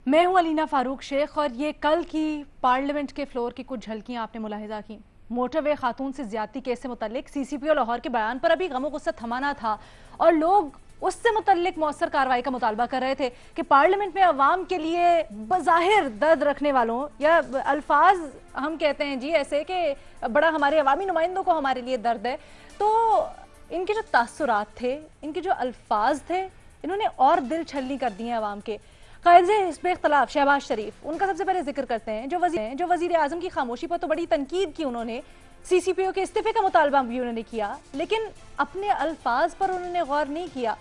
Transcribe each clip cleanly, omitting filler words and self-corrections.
میں ہوں علینا فاروق شیخ اور یہ کل کی پارلیمنٹ کے فلور کی کچھ جھلکیاں آپ نے ملاحظہ کی۔ موٹر وے خاتون سے زیادتی کیس سے متعلق سی سی پی او لاہور کے بیان پر ابھی غم و غصہ تھمانا تھا اور لوگ اس سے متعلق مؤثر کارروائی کا مطالبہ کر رہے تھے کہ پارلیمنٹ میں عوام کے لیے بظاہر درد رکھنے والوں یا الفاظ ہم کہتے ہیں جی ایسے کہ بڑا ہمارے عوامی نمائندوں کو ہمارے لیے درد ہے، تو ان کے جو تاثرات تھے، ان کے جو الفاظ تھے، انہوں نے اور دل چھلنی کر دی ہیں عوام کے۔ قائد حزب اختلاف شہباز شریف، ان کا سب سے پہلے ذکر کرتے ہیں جو وزیر اعظم کی خاموشی پر تو بڑی تنقید کی انہوں نے، سی سی پی او کے استعفے کا مطالبہ بھی انہوں نے کیا، لیکن اپنے الفاظ پر انہوں نے غور نہیں کیا۔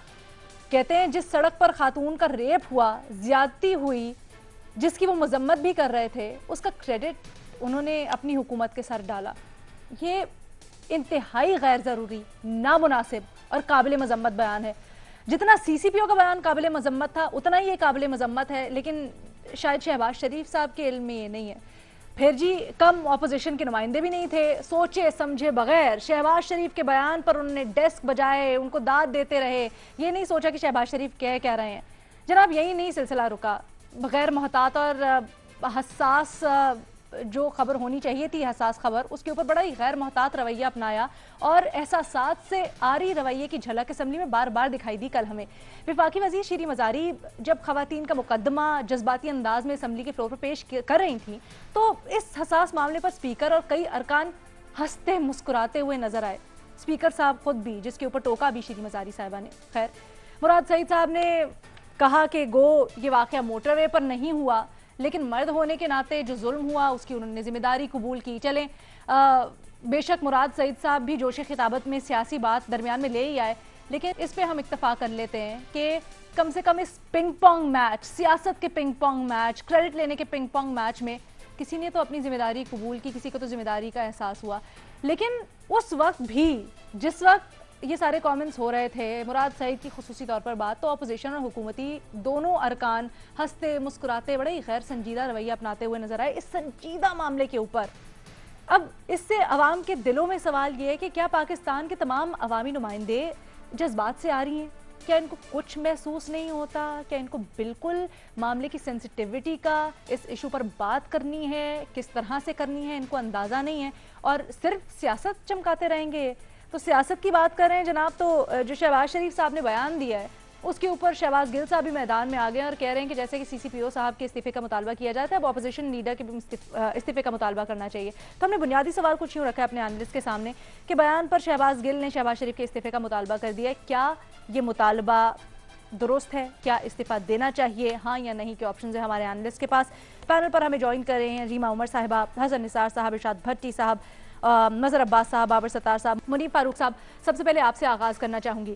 کہتے ہیں جس سڑک پر خاتون کا ریپ ہوا، زیادتی ہوئی، جس کی وہ مذمت بھی کر رہے تھے، اس کا کریڈٹ انہوں نے اپنی حکومت کے سر ڈالا۔ یہ انتہائی غیر ضروری، نامناسب اور قابل مذمت بیان ہے۔ جتنا سی سی پی او کا بیان قابل مذمت تھا اتنا ہی یہ قابل مذمت ہے، لیکن شاید شہباز شریف صاحب کے علم میں یہ نہیں ہے۔ پھر جی کم اپوزیشن کے نمائندے بھی نہیں تھے، سوچے سمجھے بغیر شہباز شریف کے بیان پر انہوں نے ڈیسک بجائے، ان کو داد دیتے رہے، یہ نہیں سوچا کہ شہباز شریف کہہ رہے ہیں۔ جناب یہی نہیں سلسلہ رکا، بغیر محتاط اور حساس جو خبر ہونی چاہیے تھی، حساس خبر، اس کے اوپر بڑا ہی غیر محتاط رویہ اپنایا اور احساسات سے آری رویے کی جھلک اسمبلی میں بار بار دکھائی دی کل ہمیں۔ وفاقی وزیر شیریں مزاری جب خواتین کا مقدمہ جذباتی انداز میں اسمبلی کے فلور پر پیش کر رہی تھیں تو اس حساس معاملے پر سپیکر اور کئی ارکان ہنستے مسکراتے ہوئے نظر آئے، سپیکر صاحب خود بھی، جس کے اوپر ٹوکا بھی شیریں مزاری صاحبہ نے۔ خیر، مراد سعید صاحب نے کہا کہ گو یہ واقعہ موٹر وے پر نہیں ہوا، لیکن مرد ہونے کے ناطے جو ظلم ہوا اس کی انہوں نے ذمہ داری قبول کی۔ چلیں بے شک مراد سعید صاحب بھی جوش خطابت میں سیاسی بات درمیان میں لے ہی آئے، لیکن اس پہ ہم اکتفا کر لیتے ہیں کہ کم سے کم اس پنگ پونگ میچ، سیاست کے پنگ پونگ میچ، کریڈٹ لینے کے پنگ پونگ میچ میں کسی نے تو اپنی ذمہ داری قبول کی، کسی کو تو ذمہ داری کا احساس ہوا۔ لیکن اس وقت بھی جس وقت یہ سارے کامنٹس ہو رہے تھے، مراد سعید کی خصوصی طور پر بات، تو اپوزیشن اور حکومتی دونوں ارکان ہنستے مسکراتے بڑے ہی غیر سنجیدہ رویہ اپناتے ہوئے نظر آئے اس سنجیدہ معاملے کے اوپر۔ اب اس سے عوام کے دلوں میں سوال یہ ہے کہ کیا پاکستان کے تمام عوامی نمائندے جذبات سے آ رہی ہیں؟ کیا ان کو کچھ محسوس نہیں ہوتا؟ کیا ان کو بالکل معاملے کی سینسٹیوٹی کا، اس ایشو پر بات کرنی ہے، کس طرح سے کرنی ہے، ان کو اندازہ نہیں ہے اور صرف سیاست چمکاتے رہیں گے؟ تو سیاست کی بات کر رہے ہیں جناب، تو جو شہباز شریف صاحب نے بیان دیا ہے اس کے اوپر شہباز گل صاحب بھی میدان میں آ گئے اور کہہ رہے ہیں کہ جیسے کہ سی سی پی او صاحب کے استعفے کا مطالبہ کیا جاتا ہے، اب اپوزیشن لیڈر کے بھی استعفے کا مطالبہ کرنا چاہیے۔ تو ہم نے بنیادی سوال کچھ یوں رکھا ہے اپنے اینالسٹ کے سامنے کہ بیان پر شہباز گل نے شہباز شریف کے استعفے کا مطالبہ کر دیا ہے، کیا یہ مطالبہ درست ہے؟ کیا استعفیٰ دینا چاہیے، ہاں یا نہیں کے آپشنز ہیں ہمارے اینالسٹ کے پاس۔ پینل پر ہمیں جوائن کر رہے ہیں ریما عمر صاحبہ، حسن نثار صاحب، ارشاد بھٹی صاحب، مظہر عباس صاحب، بابر ستار صاحب، منیب فاروق صاحب۔ سب سے پہلے آپ سے آغاز کرنا چاہوں گی،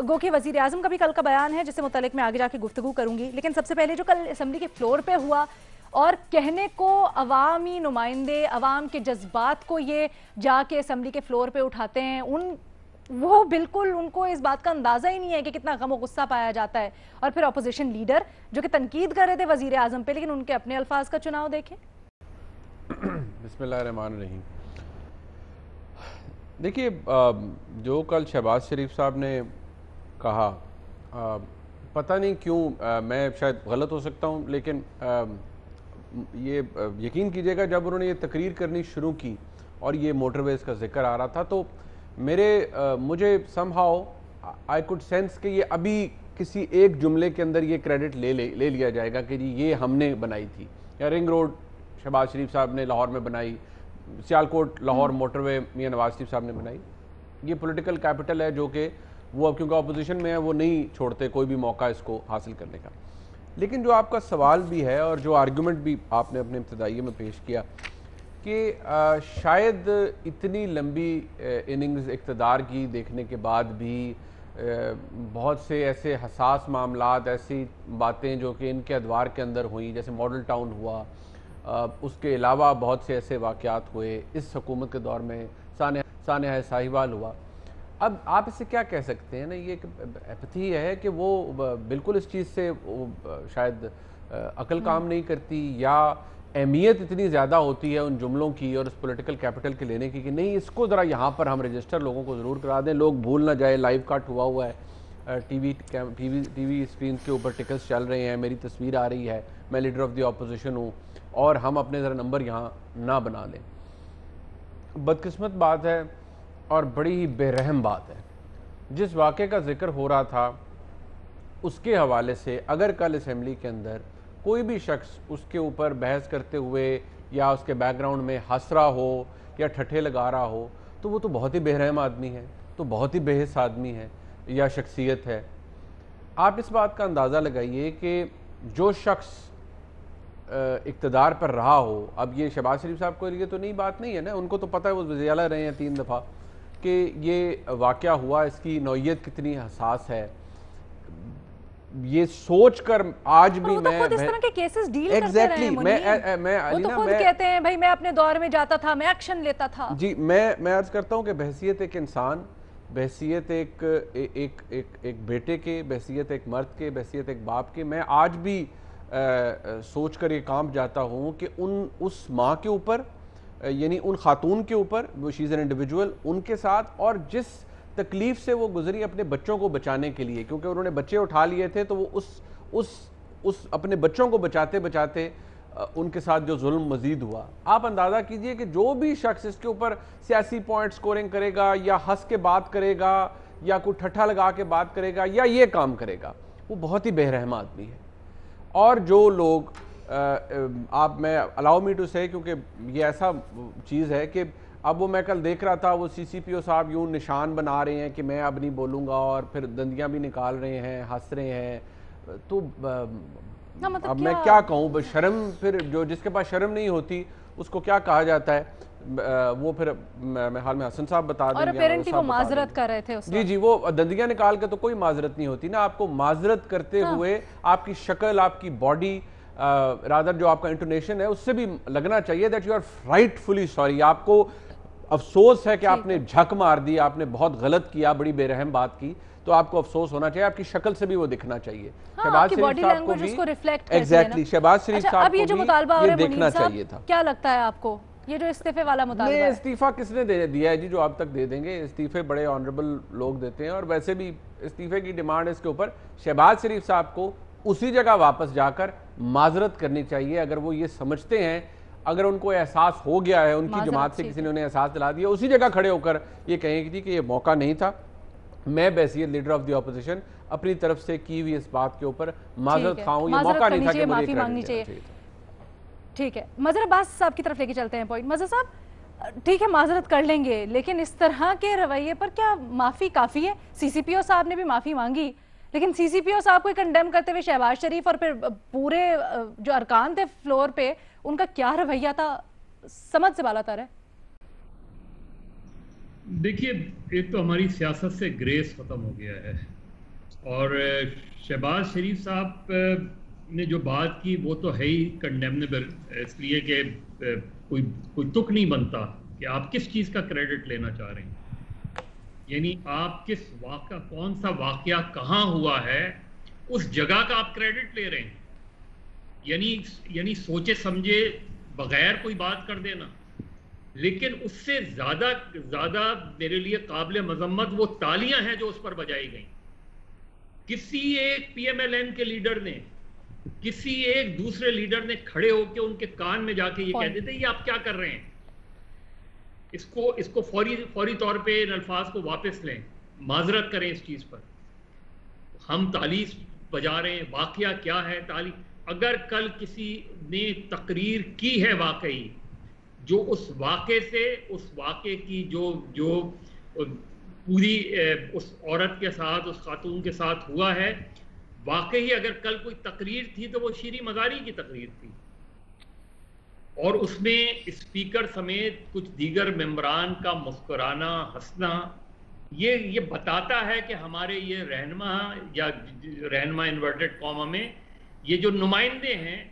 گو کہ وزیر اعظم کا بھی کل کا بیان ہے جس سے متعلق میں آگے جا کے گفتگو کروں گی، لیکن سب سے پہلے جو کل اسمبلی کے فلور پہ ہوا اور کہنے کو عوامی نمائندے عوام کے جذبات کو یہ جا کے اسمبلی کے فلور پہ اٹھاتے ہیں، وہ بالکل ان کو اس بات کا اندازہ ہی نہیں ہے کہ کتنا غم و غصہ پایا جاتا ہے۔ اور پھر اپوزیشن لیڈر جو کہ تنقید کر رہے تھے وزیر اعظم پہ، لیکن ان کے اپنے الفاظ کا چناؤ دیکھیں۔ بسم اللہ الرحمن الرحیم۔ دیکھیے، جو کل شہباز شریف صاحب نے کہا، پتہ نہیں کیوں، میں شاید غلط ہو سکتا ہوں، لیکن یہ یقین کیجئے گا جب انہوں نے یہ تقریر کرنی شروع کی اور یہ موٹر ویز کا ذکر آ رہا تھا تو مجھے some how I could sense کہ یہ ابھی کسی ایک جملے کے اندر یہ کریڈٹ لے لیا جائے گا کہ جی یہ ہم نے بنائی تھی، یا رنگ روڈ شہباز شریف صاحب نے لاہور میں بنائی، سیالکوٹ لاہور موٹر وے میاں نواز شریف صاحب نے بنائی۔ یہ پولیٹیکل کیپٹل ہے جو کہ وہ کیونکہ اپوزیشن میں ہے وہ نہیں چھوڑتے کوئی بھی موقع اس کو حاصل کرنے کا۔ لیکن جو آپ کا سوال بھی ہے اور جو آرگیومنٹ بھی آپ نے اپنے ابتدائیے میں پیش کیا کہ شاید اتنی لمبی اننگز اقتدار کی دیکھنے کے بعد بھی بہت سے ایسے حساس معاملات، ایسی باتیں جو کہ ان کے ادوار کے اندر ہوئیں، جیسے ماڈل ٹاؤن ہوا، اس کے علاوہ بہت سے ایسے واقعات ہوئے اس حکومت کے دور میں، سانحہ ساہیوال ہوا۔ اب آپ اس سے کیا کہہ سکتے ہیں نا، یہ ایپتھی ہے کہ وہ بالکل اس چیز سے شاید عقل کام نہیں کرتی، یا اہمیت اتنی زیادہ ہوتی ہے ان جملوں کی اور اس پولیٹیکل کیپٹل کے لینے کی کہ نہیں اس کو ذرا یہاں پر ہم رجسٹر لوگوں کو ضرور کرا دیں، لوگ بھول نہ جائے، لائیو کٹ ہوا ہے، ٹی وی اسکرینس کے اوپر ٹکٹس چل رہے ہیں, میری تصویر آ رہی ہے, میں لیڈر آف دی اپوزیشن ہوں, اور ہم اپنے ذرا نمبر یہاں نہ بنا لیں. بدقسمت بات ہے اور بڑی ہی بے رحم بات ہے. جس واقعے کا ذکر ہو رہا تھا اس کے حوالے سے اگر کل اسمبلی کے اندر کوئی بھی شخص اس کے اوپر بحث کرتے ہوئے یا اس کے بیک گراؤنڈ میں ہنس رہا ہو یا ٹھٹھے لگا رہا ہو تو وہ تو بہت ہی بے رحم آدمی ہے, تو بہت ہی بے حس آدمی ہے یا شخصیت ہے. آپ اس بات کا اندازہ لگائیے کہ جو شخص اقتدار پر رہا ہو, اب یہ شہباز شریف صاحب کو لیے تو نئی بات نہیں ہے نا, ان کو تو پتہ ہے وہ وزیر اعلیٰ رہے ہیں 3 دفعہ کہ یہ واقعہ ہوا, اس کی نوعیت کتنی حساس ہے. یہ سوچ کر آج بھی میں خود اس طرح کے کیسز ڈیل کرتے رہے ہیں منیر, وہ تو خود کہتے ہیں بھائی میں اپنے دور میں جاتا تھا, میں ایکشن لیتا تھا. جی میں عرض کرتا ہوں کہ بحیثیت ایک انسان, بحیثیت ایک بیٹے کے, بحیثیت ایک مرد کے, بحیثیت ایک باپ کے, میں آج بھی سوچ کر یہ کام جاتا ہوں کہ اس ماں کے اوپر, یعنی ان خاتون کے اوپر, وہ شی از این انڈیویجول, ان کے ساتھ, اور جس تکلیف سے وہ گزری اپنے بچوں کو بچانے کے لیے, کیونکہ انہوں نے بچے اٹھا لیے تھے تو وہ اس اپنے بچوں کو بچاتے بچاتے ان کے ساتھ جو ظلم مزید ہوا. آپ اندازہ کیجئے کہ جو بھی شخص اس کے اوپر سیاسی پوائنٹ سکورنگ کرے گا یا ہنس کے بات کرے گا یا کوئی ٹھٹھا لگا کے بات کرے گا یا یہ کام کرے گا, وہ بہت ہی بے رحم آدمی ہے. اور جو لوگ میں الاؤ می ٹو سے, کیونکہ یہ ایسا چیز ہے کہ اب وہ میں کل دیکھ رہا تھا, وہ سی سی پی او صاحب یوں نشان بنا رہے ہیں کہ میں اب نہیں بولوں گا, اور پھر دندیاں بھی نکال رہے ہیں, ہنس رہے ہیں. تو اب میں کیا کہوں, شرم, پھر جو جس کے پاس شرم نہیں ہوتی اس کو کیا کہا جاتا ہے, وہ پھر میں حال میں حسن صاحب بتا دیں گے. اور اپیرنٹلی وہ معذرت کر رہے تھے اس جی وہ دندیاں نکال کے تو کوئی معذرت نہیں ہوتی نا, آپ کو معذرت کرتے ہوئے آپ کی شکل, آپ کی باڈی, رادر جو آپ کا انٹونیشن ہے اس سے بھی لگنا چاہیے دیٹ یو آر رائٹفلی سوری. آپ کو افسوس ہے کہ آپ نے جھک مار دی, آپ نے بہت غلط کیا, بڑی بے رحم بات کی, تو آپ کو افسوس ہونا چاہیے, آپ کی شکل سے بھی وہ دکھنا چاہیے. شہباز شریف صاحب کو بھی ایگزیکٹلی, شہباز شریف صاحب کو بھی یہ دیکھنا چاہیے تھا. کیا لگتا ہے آپ کو یہ جو استعفے والا مطالبہ ہے؟ استعفیٰ کس نے دیا ہے جی, جو آپ تک دے دیں گے. استعفے بڑے آنریبل لوگ دیتے ہیں, اور ویسے بھی استعفے کی ڈیمانڈ اس کے اوپر. شہباز شریف صاحب کو اسی جگہ واپس جا کر معذرت کرنی چاہیے اگر وہ یہ سمجھتے ہیں, اگر ان کو احساس ہو گیا ہے, ان کی جماعت سے کسی نے انہیں احساس دلا دیا, اسی جگہ کھڑے ہو کر یہ کہیں گی کہ یہ موقع نہیں تھا. میں بحیثیت لیڈر آف دی اپوزیشن اپنی طرف سے کی ہوئی اس بات کے اوپر معذرت خواہ ہوں, یہ موقع نہیں تھا کہ مجھے معافی مانگنی چاہیے. ٹھیک ہے, مظہر عباس صاحب کی طرف لے کے چلتے ہیں پوائنٹ. مظہر صاحب ٹھیک ہے معذرت کر لیں گے, لیکن اس طرح کے رویے پر کیا معافی کافی ہے؟ سی سی پی او صاحب نے بھی معافی مانگی, لیکن سی سی پی او صاحب کو کنڈیم کرتے ہوئے شہباز شریف اور پھر پورے جو ارکان تھے فلور پہ, ان کا کیا رویہ تھا, سمجھ سے بالا تر ہے. دیکھیے, ایک تو ہماری سیاست سے گریس ختم ہو گیا ہے, اور شہباز شریف صاحب نے جو بات کی وہ تو ہے ہی کنڈیمنیبل, اس لیے کہ کوئی تک نہیں بنتا کہ آپ کس چیز کا کریڈٹ لینا چاہ رہے ہیں. یعنی آپ کس واقعہ, کون سا واقعہ کہاں ہوا ہے, اس جگہ کا آپ کریڈٹ لے رہے ہیں. یعنی سوچے سمجھے بغیر کوئی بات کر دینا. لیکن اس سے زیادہ میرے لیے قابل مذمت وہ تالیاں ہیں جو اس پر بجائی گئیں. کسی ایک پی ایم ایل این کے لیڈر نے, کسی ایک دوسرے لیڈر نے کھڑے ہو کے ان کے کان میں جا کے یہ کہہ دیتے یہ آپ کیا کر رہے ہیں, اس کو فوری طور پہ ان الفاظ کو واپس لیں, معذرت کریں اس چیز پر. ہم تالی بجا رہے ہیں, واقعہ کیا ہے تالی. اگر کل کسی نے تقریر کی ہے واقعی جو اس واقعے کی جو پوری اس عورت کے ساتھ, اس خاتون کے ساتھ ہوا ہے, واقعی اگر کل کوئی تقریر تھی تو وہ شیریں مزاری کی تقریر تھی, اور اس میں اسپیکر سمیت کچھ دیگر ممبران کا مسکرانا, ہنسنا, یہ بتاتا ہے کہ ہمارے یہ رہنما یا رہنما انورٹڈ کاما میں یہ جو نمائندے ہیں,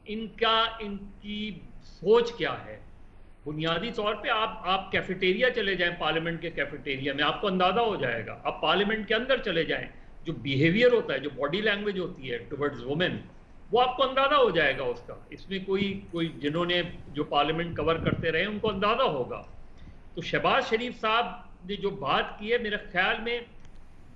ان کی سوچ کیا ہے. بنیادی طور پہ آپ کیفیٹیریا چلے جائیں, پارلیمنٹ کے کیفیٹیریا میں آپ کو اندازہ ہو جائے گا. آپ پارلیمنٹ کے اندر چلے جائیں, جو بیہیویئر ہوتا ہے, جو باڈی لینگویج ہوتی ہے ٹورڈز وومن, وہ آپ کو اندازہ ہو جائے گا اس کا. اس میں کوئی جنہوں نے جو پارلیمنٹ کور کرتے رہے ان کو اندازہ ہوگا. تو شہباز شریف صاحب نے جو بات کی ہے, میرے خیال میں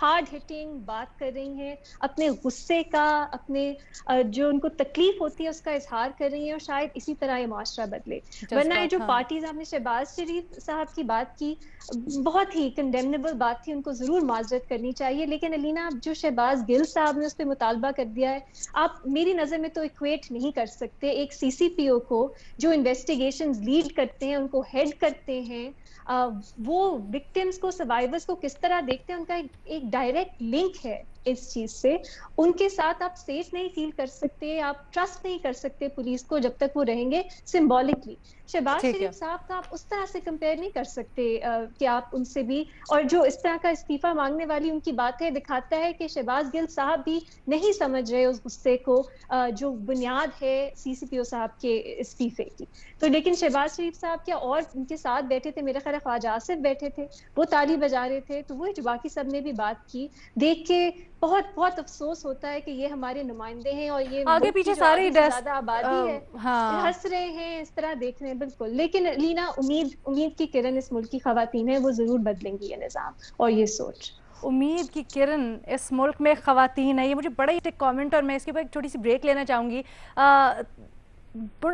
ہارڈ ہٹنگ بات کر رہی ہیں, اپنے غصے کا, اپنے جو ان کو تکلیف ہوتی ہے اس کا اظہار کر رہی ہیں, اور شاید اسی طرح یہ معاشرہ بدلے. ورنہ یہ جو پارٹیز آپ نے شہباز شریف صاحب کی بات کی, بہت ہی کنڈیمنیبل بات تھی, ان کو ضرور معذرت کرنی چاہیے. لیکن علینا, جو شہباز گل صاحب نے اس پہ مطالبہ کر دیا ہے, آپ میری نظر میں تو ایکویٹ نہیں کر سکتے ایک سی سی پی او کو جو انویسٹیگیشنز لیڈ کرتے ہیں, ان کو ہیڈ کرتے ہیں, وہ وکٹمز کو, سروائیورز کو کس طرح دیکھتے ہیں, ان کا ایک ڈائریکٹ لنک ہے اس چیز سے. ان کے ساتھ آپ سیف نہیں فیل کر سکتے, آپ ٹرسٹ نہیں کر سکتے پولیس کو جب تک وہ رہیں گے سمبولکلی. شہباز شریف صاحب کا آپ اس طرح سے کمپیئر نہیں کر سکتے کہ آپ ان سے بھی, اور جو اس طرح کا استعفیٰ مانگنے والی ان کی بات ہے, دکھاتا ہے کہ شہباز گل صاحب بھی نہیں سمجھ رہے اس غصے کو جو بنیاد ہے سی سی پی او صاحب کے استعفے کی. تو لیکن شہباز شریف صاحب کیا اور ان کے ساتھ بیٹھے تھے, میرا خیال ہے خواجہ آصف بیٹھے تھے, وہ تالی بجا رہے تھے, تو وہ جو باقی سب نے بھی بات کی, دیکھ کے بہت بہت افسوس ہوتا ہے کہ یہ ہمارے نمائندے ہیں اور یہ آگے پیچھے سارے زیادہ آبادی ہے, ہنس رہے ہیں, اس طرح دیکھ رہے ہیں. بالکل, لیکن لینا امید کی کرن اس ملک کی خواتین ہیں, وہ ضرور بدلیں گی یہ نظام اور یہ سوچ. امید کی کرن اس ملک میں خواتین ہے, یہ مجھے بڑا ہی کامنٹ, اور میں اس کے بعد ایک چھوٹی سی بریک لینا چاہوں گی.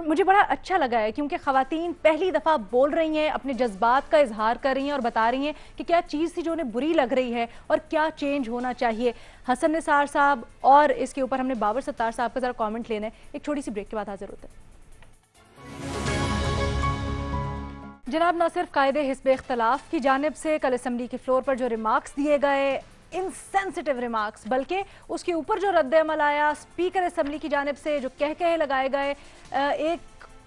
مجھے بڑا اچھا لگا ہے کیونکہ خواتین پہلی دفعہ بول رہی ہیں, اپنے جذبات کا اظہار کر رہی ہیں اور بتا رہی ہیں کہ کیا چیز تھی جو انہیں بری لگ رہی ہے اور کیا چینج ہونا چاہیے. حسن نثار صاحب اور اس کے اوپر ہم نے بابر ستار صاحب کا ذرا کامنٹ لینا ہے. ایک چھوٹی سی بریک کے بعد حاضر ہوتے ہیں. جناب, نہ صرف قائد حزب اختلاف کی جانب سے کل اسمبلی کے فلور پر جو ریمارکس دیے گئے, انسینسٹیو ریمارکس, بلکہ اس کے اوپر جو رد عمل آیا اسپیکر اسمبلی کی جانب سے, جو کہے لگائے گئے, ایک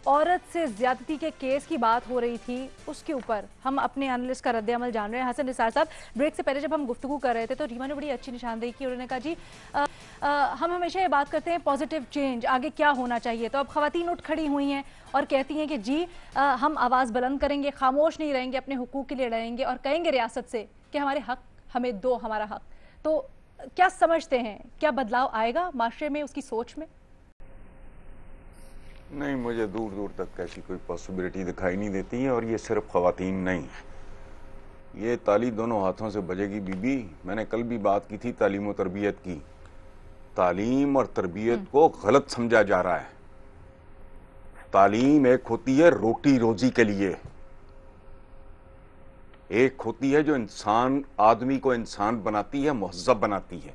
عورت سے زیادتی کے کیس کی بات ہو رہی تھی, اس کے اوپر ہم اپنے انالسٹ کا رد عمل جان رہے ہیں. حسن نثار صاحب, بریک سے پہلے جب ہم گفتگو کر رہے تھے تو ریما نے بڑی اچھی نشاندہی کی, انہوں نے کہا جی ہم ہمیشہ یہ بات کرتے ہیں پازیٹیو چینج, آگے کیا ہونا چاہیے. تو اب خواتین اٹھ کھڑی ہوئی ہیں اور کہتی ہیں کہ جی ہم آواز بلند کریں گے, خاموش نہیں رہیں گے, اپنے حقوق کے لیے لڑیں گے اور کہیں گے ریاست سے کہ ہمارے حق ہمیں دو, ہمارا حق. تو کیا سمجھتے ہیں, کیا بدلاؤ آئے گا معاشرے میں, اس کی سوچ میں؟ نہیں, مجھے دور دور تک ایسی کوئی پاسبلٹی دکھائی نہیں دیتی ہے. اور یہ صرف خواتین نہیں ہے, یہ تالی دونوں ہاتھوں سے بجے گی. بی بی, میں نے کل بھی بات کی تھی تعلیم و تربیت کی. تعلیم اور تربیت کو غلط سمجھا جا رہا ہے. تعلیم ایک ہوتی ہے روٹی روزی کے لیے, ایک ہوتی ہے جو انسان, آدمی کو انسان بناتی ہے, مہذب بناتی ہے,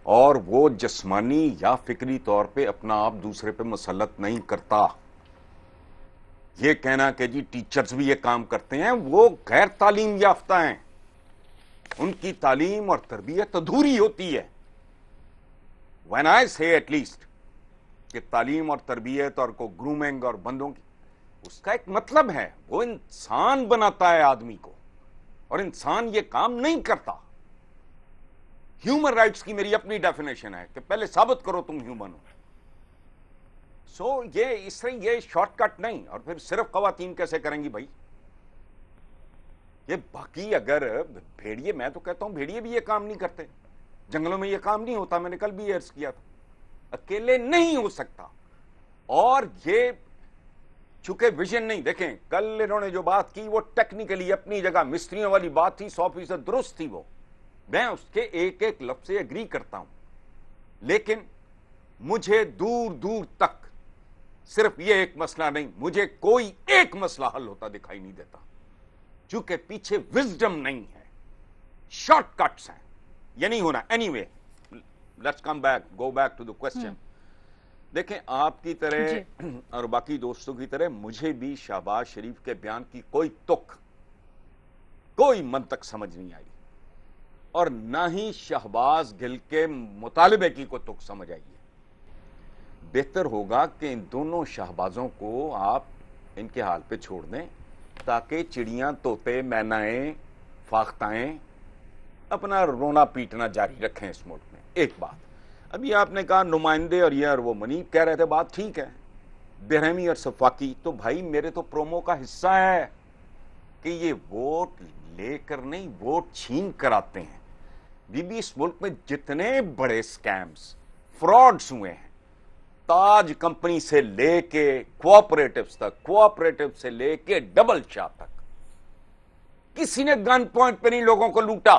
اور وہ جسمانی یا فکری طور پہ اپنا آپ دوسرے پہ مسلط نہیں کرتا. یہ کہنا کہ جی ٹیچرز بھی یہ کام کرتے ہیں, وہ غیر تعلیم یافتہ ہیں, ان کی تعلیم اور تربیت ادھوری ہوتی ہے. when I say at least کہ تعلیم اور تربیت اور کو گرومنگ اور بندوں کی, اس کا ایک مطلب ہے, وہ انسان بناتا ہے آدمی کو, اور انسان یہ کام نہیں کرتا. ہیومن رائٹس کی میری اپنی ڈیفینیشن ہے کہ پہلے ثابت کرو تم ہیومن ہو. سو یہ اس طرح یہ شارٹ کٹ نہیں. اور پھر صرف خواتین کیسے کریں گی بھائی؟ یہ باقی اگر بھیڑیے, میں تو کہتا ہوں بھیڑیے بھی یہ کام نہیں کرتے, جنگلوں میں یہ کام نہیں ہوتا. میں نے کل بھی عرض کیا تھا, اکیلے نہیں ہو سکتا. اور یہ چونکہ ویژن نہیں, دیکھیں کل انہوں نے جو بات کی وہ ٹیکنیکلی اپنی جگہ مستریوں والی بات تھی, 100% درست تھی. وہ میں اس کے ایک ایک لفظ سے ایگری کرتا ہوں, لیکن مجھے دور دور تک صرف یہ ایک مسئلہ نہیں, مجھے کوئی ایک مسئلہ حل ہوتا دکھائی نہیں دیتا, چونکہ پیچھے وزڈم نہیں ہے, شارٹ کٹس ہیں. یہ نہیں ہونا. Anyway, let's come back, go back to the question. دیکھیں, آپ کی طرح اور باقی دوستوں کی طرح مجھے بھی شہباز شریف کے بیان کی کوئی تک, کوئی منطق سمجھ نہیں آئی, اور نہ ہی شہباز گل کے مطالبے کی کوئی تک سمجھ آئی ہے. بہتر ہوگا کہ ان دونوں شہبازوں کو آپ ان کے حال پہ چھوڑ دیں, تاکہ چڑیاں, طوطے, مینائیں, فاختائیں اپنا رونا پیٹنا جاری رکھیں اس ملک میں. ایک بات, ابھی آپ نے کہا نمائندے اور یہ اور وہ, منیب کہہ رہے تھے, بات ٹھیک ہے, برہمی اور صفاقی, تو بھائی میرے تو پرومو کا حصہ ہے کہ یہ ووٹ لے کر نہیں, ووٹ چھین کر آتے ہیں. بی بی, اس ملک میں جتنے بڑے سکیمز, فراڈز ہوئے ہیں, تاج کمپنی سے لے کے کوآپریٹیوز تک, کوآپریٹیو سے لے کے ڈبل شاہ تک, کسی نے گن پوائنٹ پہ نہیں لوگوں کو لوٹا.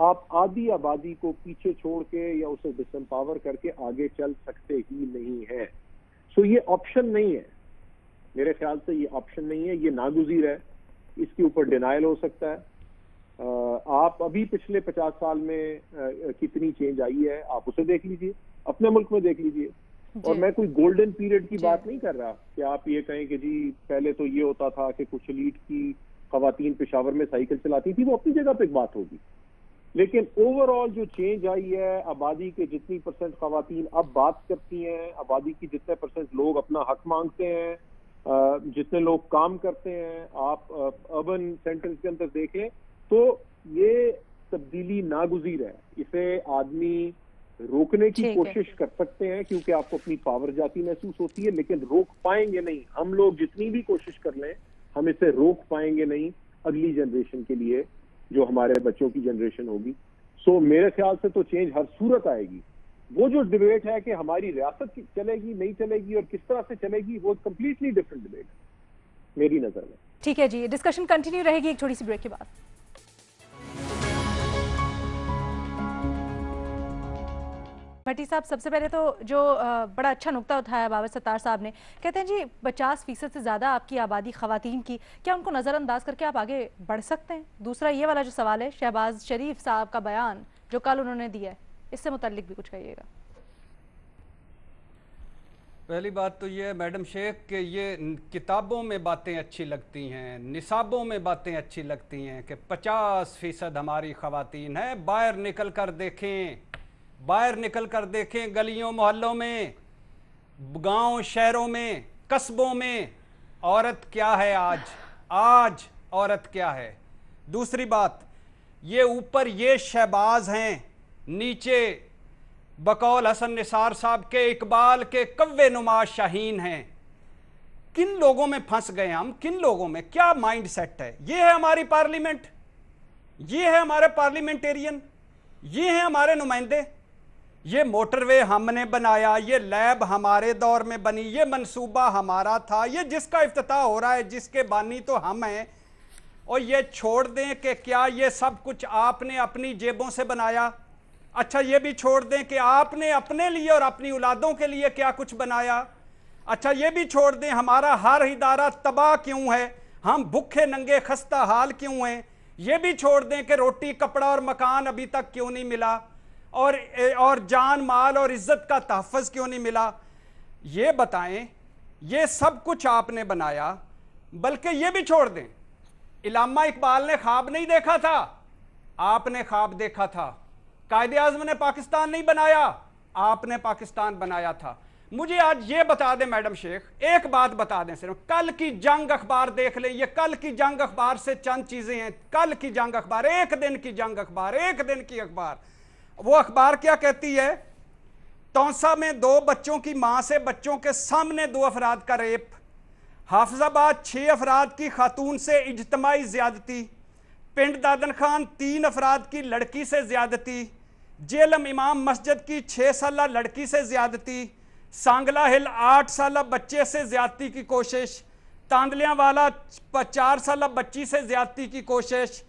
آپ آدھی آبادی کو پیچھے چھوڑ کے یا اسے ڈس امپاور کر کے آگے چل سکتے ہی نہیں ہیں. سو یہ آپشن نہیں ہے میرے خیال سے, یہ آپشن نہیں ہے, یہ ناگزیر ہے, اس کے اوپر ڈینائل ہو سکتا ہے. آپ ابھی پچھلے 50 سال میں کتنی چینج آئی ہے آپ اسے دیکھ لیجئے, اپنے ملک میں دیکھ لیجئے. اور میں کوئی گولڈن پیریڈ کی بات نہیں کر رہا کہ آپ یہ کہیں کہ جی پہلے تو یہ ہوتا تھا کہ کچھ ایلیٹ کی خواتین پشاور میں سائیکل چلاتی تھی, وہ اپنی جگہ پہ ایک بات ہوگی. لیکن اوور آل جو چینج آئی ہے, آبادی کے جتنی پرسنٹ خواتین اب بات کرتی ہیں, آبادی کی جتنے پرسنٹ لوگ اپنا حق مانگتے ہیں, جتنے لوگ کام کرتے ہیں, آپ اربن سینٹرز کے اندر دیکھیں تو یہ تبدیلی ناگزیر ہے. اسے آدمی روکنے کی کوشش کر سکتے ہیں کیونکہ آپ کو اپنی پاور جاتی محسوس ہوتی ہے, لیکن روک پائیں گے نہیں. ہم لوگ جتنی بھی کوشش کر لیں ہم اسے روک پائیں گے نہیں اگلی جنریشن کے لیے جو ہمارے بچوں کی جنریشن ہوگی. سو میرے خیال سے تو چینج ہر صورت آئے گی. وہ جو ڈیبیٹ ہے کہ ہماری ریاست چلے گی نہیں چلے گی اور کس طرح سے چلے گی, وہ کمپلیٹلی ڈفرنٹ ڈیبیٹ ہے میری نظر میں. ٹھیک ہے جی, ڈسکشن کنٹینیو رہے گی ایک چھوٹی سی بریک کے بعد. بھٹی صاحب, سب سے پہلے تو جو بڑا اچھا نقطہ اٹھایا بابر ستار صاحب نے, کہتے ہیں جی 50% سے زیادہ آپ کی آبادی خواتین کی, کیا ان کو نظر انداز کر کے آپ آگے بڑھ سکتے ہیں؟ دوسرا یہ والا جو سوال ہے, شہباز شریف صاحب کا بیان جو کل انہوں نے دیا ہے, اس سے متعلق بھی کچھ کہیے گا. پہلی بات تو یہ ہے میڈم شیخ کہ یہ کتابوں میں باتیں اچھی لگتی ہیں, نصابوں میں باتیں اچھی لگتی ہیں کہ 50% ہماری خواتین ہیں. باہر نکل کر دیکھیں, باہر نکل کر دیکھیں گلیوں محلوں میں, گاؤں شہروں میں, قصبوں میں عورت کیا ہے آج عورت کیا ہے. دوسری بات, یہ اوپر یہ شہباز ہیں, نیچے بقول حسن نثار صاحب کے اقبال کے کوے نما شاہین ہیں. کن لوگوں میں پھنس گئے ہم, کن لوگوں میں, کیا مائنڈ سیٹ ہے؟ یہ ہے ہماری پارلیمنٹ, یہ ہے ہمارے پارلیمنٹیرین, یہ ہیں ہمارے نمائندے. یہ موٹر وے ہم نے بنایا, یہ لیب ہمارے دور میں بنی, یہ منصوبہ ہمارا تھا, یہ جس کا افتتاح ہو رہا ہے جس کے بانی تو ہم ہیں. اور یہ چھوڑ دیں کہ کیا یہ سب کچھ آپ نے اپنی جیبوں سے بنایا. اچھا یہ بھی چھوڑ دیں کہ آپ نے اپنے لیے اور اپنی اولادوں کے لیے کیا کچھ بنایا. اچھا یہ بھی چھوڑ دیں ہمارا ہر ادارہ تباہ کیوں ہے, ہم بھوکے ننگے خستہ حال کیوں ہیں. یہ بھی چھوڑ دیں کہ روٹی کپڑا اور مکان ابھی تک کیوں نہیں ملا, اور جان مال اور عزت کا تحفظ کیوں نہیں ملا. یہ بتائیں, یہ سب کچھ آپ نے بنایا. بلکہ یہ بھی چھوڑ دیں, علامہ اقبال نے خواب نہیں دیکھا تھا, آپ نے خواب دیکھا تھا. قائد اعظم نے پاکستان نہیں بنایا, آپ نے پاکستان بنایا تھا. مجھے آج یہ بتا دیں میڈم شیخ, ایک بات بتا دیں صرف, کل کی جنگ اخبار دیکھ لیں, یہ کل کی جنگ اخبار سے چند چیزیں ہیں. کل کی جنگ اخبار, ایک دن کی جنگ اخبار, ایک دن کی اخبار. وہ اخبار کیا کہتی ہے؟ تونسا میں 2 بچوں کی ماں سے بچوں کے سامنے 2 افراد کا ریپ. حافظ آباد 6 افراد کی خاتون سے اجتماعی زیادتی. پنڈ دادن خان 3 افراد کی لڑکی سے زیادتی. جیلم امام مسجد کی 6 سالہ لڑکی سے زیادتی. سانگلہ ہل 8 سالہ بچے سے زیادتی کی کوشش. تاندلیاں والا 4 سالہ بچی سے زیادتی کی کوشش.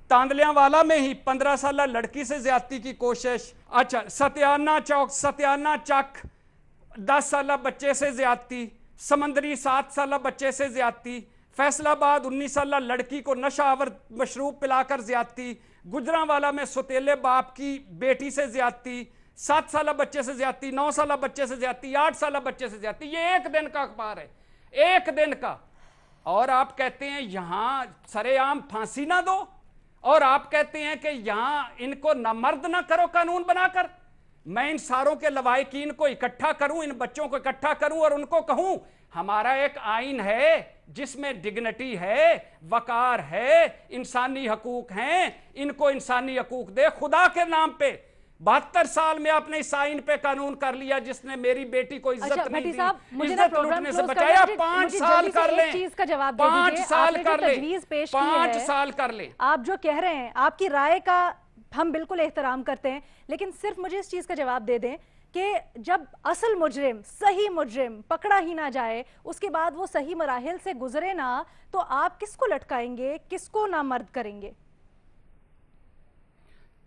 تاندلیاں والا میں ہی 15 سالہ لڑکی سے زیادتی کی کوشش. اچھا ستیانہ چک 10 سالہ بچے سے زیادتی. سمندری 7 سالہ بچے سے زیادتی. فیصل آباد 19 سالہ لڑکی کو نشہ آور مشروب پلا کر زیادتی. گجرانوالا میں سوتیلے باپ کی بیٹی سے زیادتی. 7 سالہ بچے سے زیادتی, 9 سالہ بچے سے زیادتی, 8 سالہ بچے سے زیادتی. یہ ایک دن کا اخبار ہے, ایک دن کا. اور آپ کہتے ہیں یہاں سرے عام پھانسی نہ دو, اور آپ کہتے ہیں کہ یہاں ان کو نامرد نہ کرو قانون بنا کر. میں ان ساروں کے لوائقین کو اکٹھا کروں, ان بچوں کو اکٹھا کروں اور ان کو کہوں ہمارا ایک آئین ہے جس میں ڈگنیٹی ہے, وقار ہے, انسانی حقوق ہیں, ان کو انسانی حقوق دے. خدا کے نام پہ 72 سال میں آپ نے اس آئین پہ قانون کر لیا جس نے میری بیٹی کو عزت نہیں دی, عزت لوٹنے سے بچایا. 5 سال کر لیں, 5 سال کر لیں, 5 سال کر لیں. آپ جو کہہ رہے ہیں آپ کی رائے کا ہم بالکل احترام کرتے ہیں, لیکن صرف مجھے اس چیز کا جواب دے دیں کہ جب اصل مجرم, صحیح مجرم پکڑا ہی نہ جائے, اس کے بعد وہ صحیح مراحل سے گزرے نہ, تو آپ کس کو لٹکائیں گے, کس کو نامرد کریں گے؟